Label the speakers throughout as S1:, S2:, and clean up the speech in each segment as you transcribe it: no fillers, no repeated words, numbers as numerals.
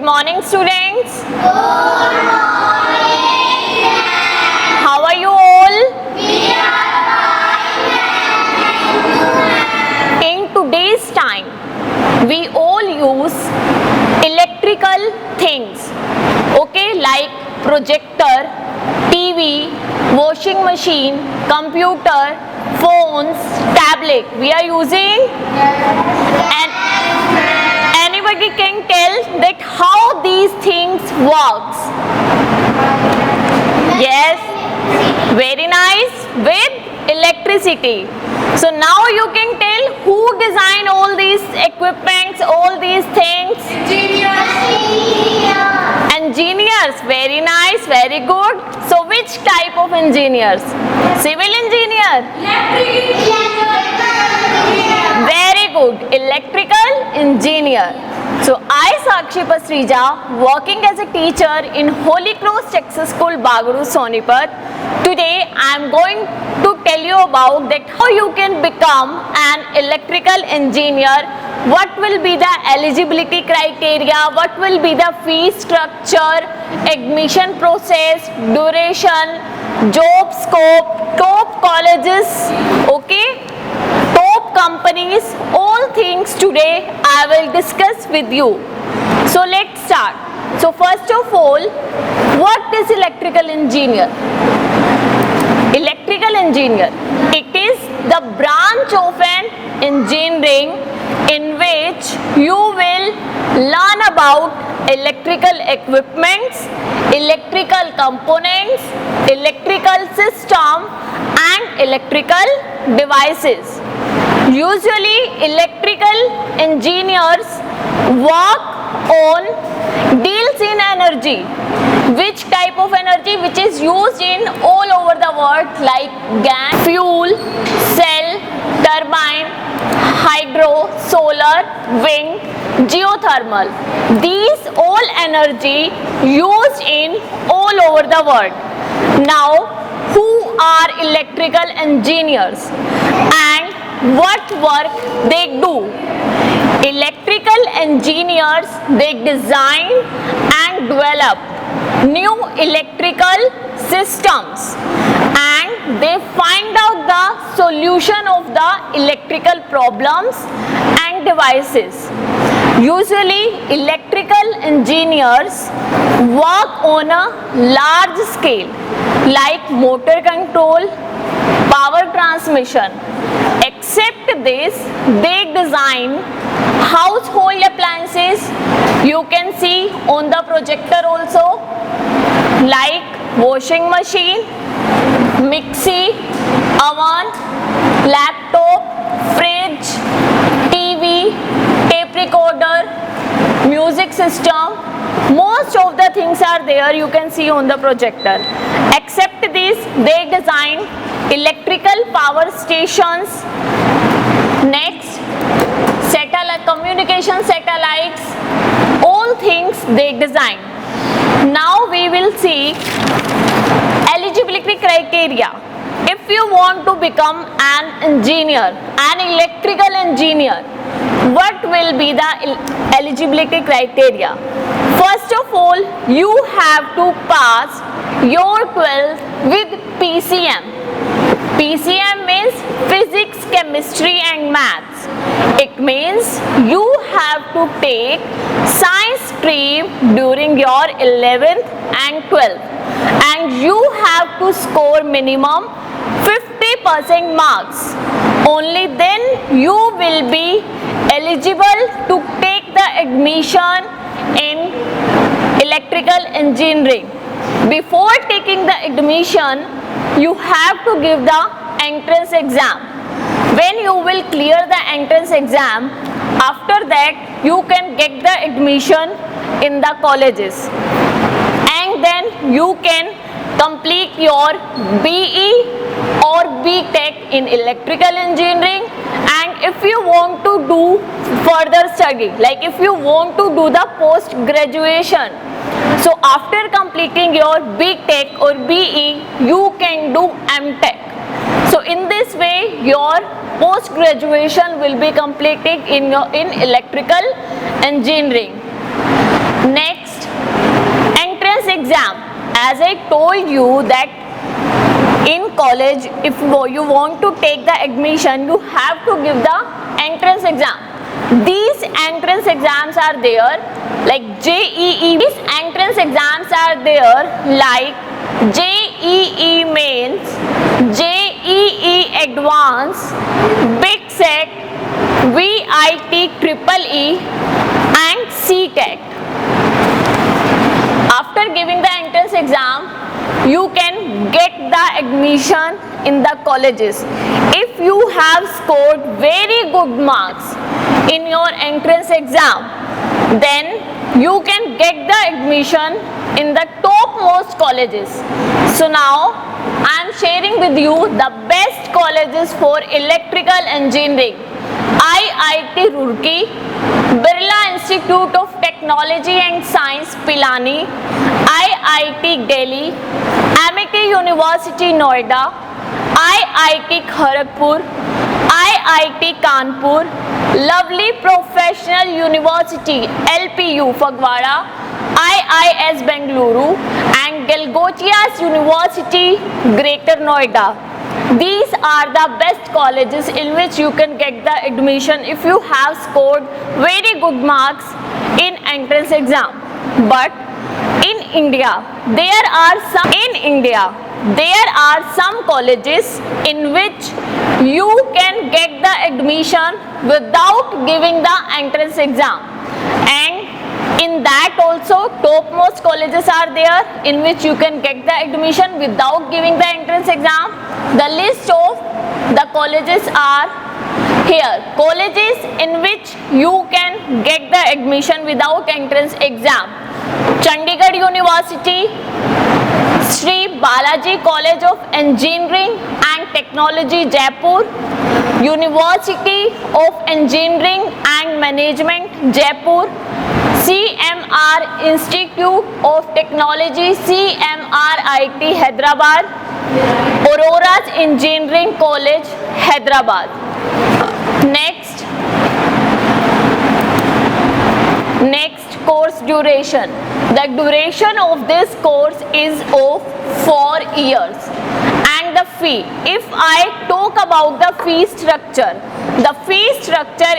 S1: morning, students. Good morning. How are you all? We are fine. In today's time, we all use electrical things, okay, like projector, TV, washing machine, computer, phones, tablet. We are using, and anybody can tell that how these things works? Yes, very nice, with electricity. So now you can tell who designed all these equipments, all these things? Engineers. Very nice, very good. So which type of engineers? Civil engineer? Very good, electrical engineer. So I, Sakshi Pasrija, working as a teacher in Holy Cross Texas School, Bagaru, Sonipat. Today I am going to tell you about that how you can become an electrical engineer, what will be the eligibility criteria, what will be the fee structure, admission process, duration, job scope, top colleges, okay, top companies, all things today I will discuss with you. So let's start. So first of all, what is electrical engineer? Electrical engineer, it is the branch of an engineering in which you will learn about electrical equipments, electrical components, electrical system and electrical devices. Usually electrical engineers work on deals in energy. Which type of energy? Which is used in all over the world, like gas, fuel, cell, turbine, hydro, solar, wind, geothermal. These all energy used in all over the world. Now, who are electrical engineers and what work they do? Electrical engineers, they design and develop new electrical systems and they find out the solution of the electrical problems and devices. Usually electrical engineers work on a large scale like motor control, power transmission. Except this, they design household appliances. You can see on the projector also, like washing machine, mixie, oven, laptop, fridge, TV, tape recorder, music system. Most of the things are there, you can see on the projector. Except this, they design electrical power stations. Next, communication satellites, all things they design. Now we will see eligibility criteria. If you want to become an engineer, an electrical engineer, what will be the eligibility criteria? First of all, you have to pass your 12th with PCM. PCM means physics, chemistry and maths. It means you have to take science stream during your 11th and 12th and you have to score minimum 50% marks. Only then you will be eligible to take the admission in electrical engineering. Before taking the admission, you have to give the entrance exam. When you will clear the entrance exam, after that you can get the admission in the colleges and then you can complete your BE or BTech in electrical engineering. And if you want to do further study, like if you want to do the post graduation, so after completing your BTech or BE, you can do MTech. So in this way, your post graduation will be completed in electrical engineering. Next, I told you that in college, if you want to take the admission, you have to give the entrance exam. These entrance exams are there like JEE. These entrance exams are there like JEE Mains, JEE Advanced, Big Set, VIT Triple E and CTET. After giving the entrance exam, you can get the admission in the colleges. If you have scored very good marks in your entrance exam, then you can get the admission in the topmost colleges. So now I am sharing with you the best colleges for electrical engineering. IIT Roorkee, Birla Institute of Technology and Science Pilani, IIT Delhi, Amity University Noida, IIT Kharagpur, IIT Kanpur, Lovely Professional University LPU Fagwara, IIS Bengaluru and Galgotias University Greater Noida. These are the best colleges in which you can get the admission if you have scored very good marks in entrance exam. But in India, there are some colleges in which you can get the admission without giving the entrance exam, and in that also topmost colleges are there in which you can get the admission without giving the entrance exam. The list of the colleges are here. Colleges in which you can get the admission without entrance exam: Chandigarh University, Sri Balaji College of Engineering and Technology Jaipur, University of Engineering and Management Jaipur, CMR Institute of Technology CMRIT Hyderabad, Aurora's Engineering College Hyderabad. Next course duration. The duration of this course is of 4 years. And the fee, if I talk about the fee structure, the fee structure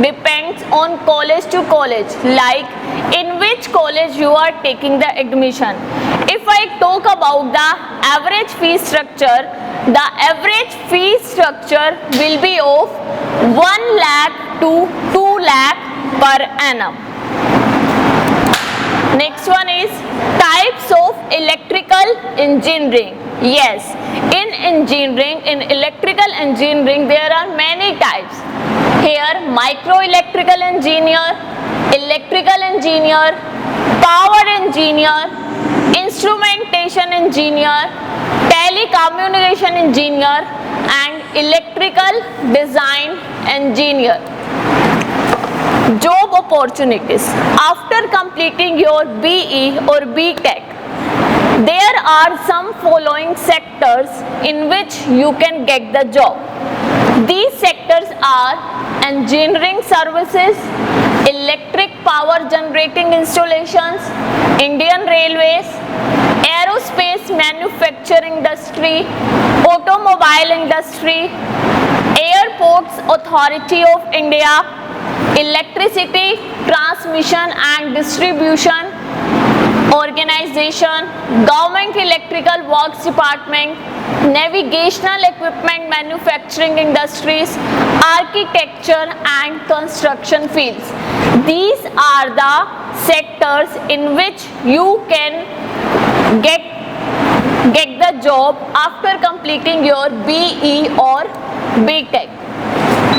S1: depends on college to college, like in which college you are taking the admission. If I talk about the average fee structure, the average fee structure will be of 1 lakh to 2 lakh per annum. Next one is types of electrical engineering. Yes, in electrical engineering there are many types. Here, micro electrical engineer, electrical engineer, power engineer, instrumentation engineer, telecommunication engineer and electrical design engineer. Job opportunities. After completing your BE or BTech, there are some following sectors in which you can get the job. These sectors are engineering services, electric power generating installations, Indian Railways, aerospace manufacturing industry, automobile industry, Airports Authority of India, electricity transmission and distribution organization, government electrical works department, navigational equipment manufacturing industries, architecture and construction fields. These are the sectors in which you can get the job after completing your BE or BTech.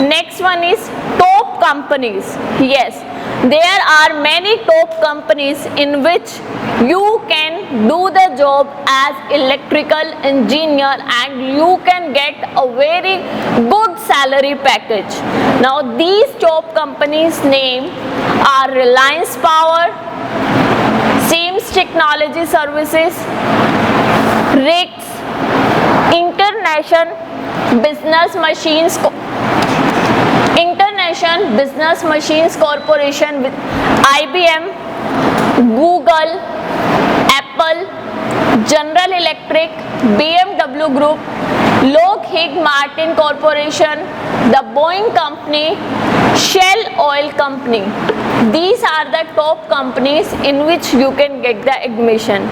S1: Next one is top companies. Yes, there are many top companies in which you can do the job as electrical engineer and you can get a very good salary package. Now these top companies name are Reliance Power, Siemens Technology Services, RICS, International Business Machines Corporation with IBM, Google, Apple, General Electric, BMW Group, Lockheed Martin Corporation, the Boeing Company, Shell Oil Company. These are the top companies in which you can get the admission.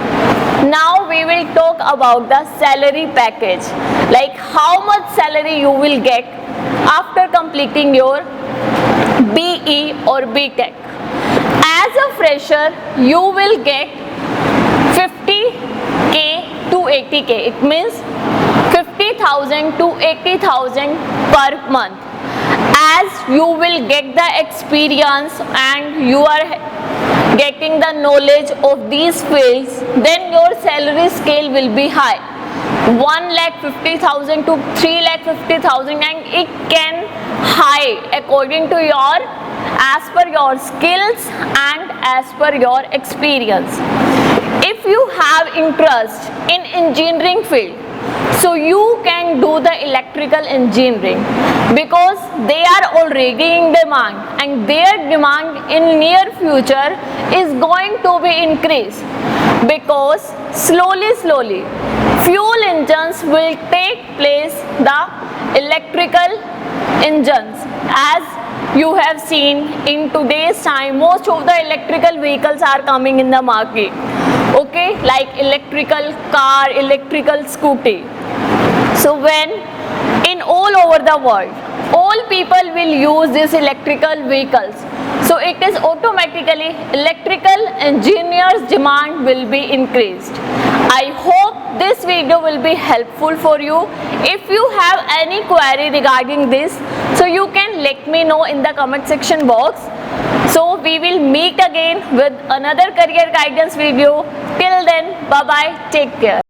S1: Now we will talk about the salary package, like how much salary you will get after completing your BE or BTech. As a fresher, you will get 50k to 80k. It means 50,000 to 80,000 per month. As you will get the experience and you are getting the knowledge of these fields, then your salary scale will be high. 1,50,000 to 3,50,000, and it can high according to your, as per your skills and as per your experience. If you have interest in engineering field, so you can do the electrical engineering, because they are already in demand and their demand in near future is going to be increased, because slowly fuel engines will take place the electrical engines. As you have seen in today's time, most of the electrical vehicles are coming in the market, okay, like electrical car, electrical scooty. So when in all over the world, all people will use these electrical vehicles, so it is automatically electrical engineers demand will be increased. I hope this video will be helpful for you. If you have any query regarding this, so you can let me know in the comment section box. So we will meet again with another career guidance video. Till then, bye bye, take care.